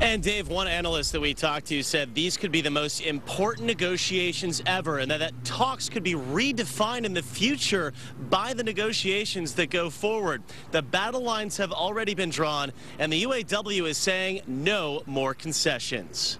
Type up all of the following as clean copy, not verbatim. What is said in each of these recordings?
And Dave, one analyst that we talked to said these could be the most important negotiations ever, and that talks could be redefined in the future by the negotiations that go forward. The battle lines have already been drawn, and the UAW is saying no more concessions.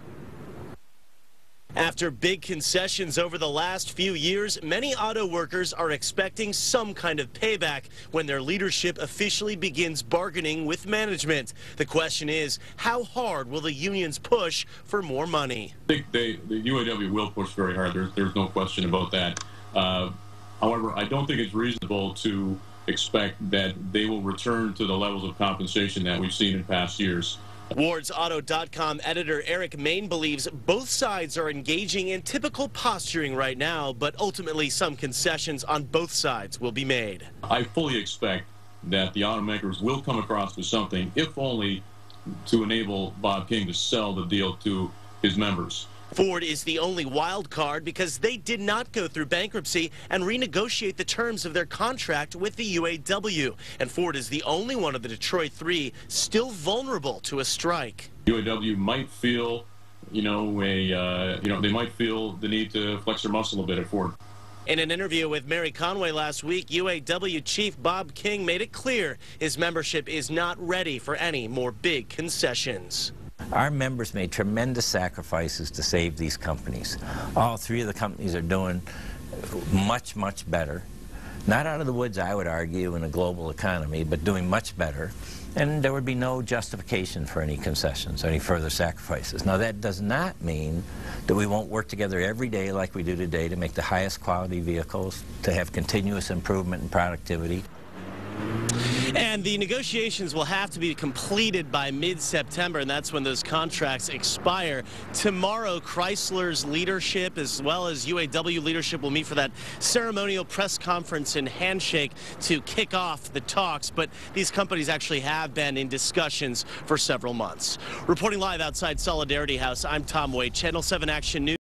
After big concessions over the last few years, many auto workers are expecting some kind of payback when their leadership officially begins bargaining with management. The question is, how hard will the unions push for more money? I think the UAW will push very hard. There's no question about that. However, I don't think it's reasonable to expect that they will return to the levels of compensation that we've seen in past years. WardsAuto.com editor Eric Main believes both sides are engaging in typical posturing right now, but ultimately some concessions on both sides will be made. I fully expect that the automakers will come across with something, if only to enable Bob King to sell the deal to his members. Ford is the only wild card because they did not go through bankruptcy and renegotiate the terms of their contract with the UAW. And Ford is the only one of the Detroit Three still vulnerable to a strike. UAW might feel, they might feel the need to flex their muscle a bit at Ford. In an interview with Mary Conway last week, UAW Chief Bob King made it clear his membership is not ready for any more big concessions. Our members made tremendous sacrifices to save these companies. All three of the companies are doing much, much better. Not out of the woods, I would argue, in a global economy, but doing much better. And there would be no justification for any concessions, any further sacrifices. Now, that does not mean that we won't work together every day like we do today to make the highest quality vehicles, to have continuous improvement in productivity. And the negotiations will have to be completed by mid-September, and that's when those contracts expire. Tomorrow, Chrysler's leadership as well as UAW leadership will meet for that ceremonial press conference and handshake to kick off the talks, but these companies actually have been in discussions for several months. Reporting live outside Solidarity House, I'm Tom Wade, Channel 7 Action News.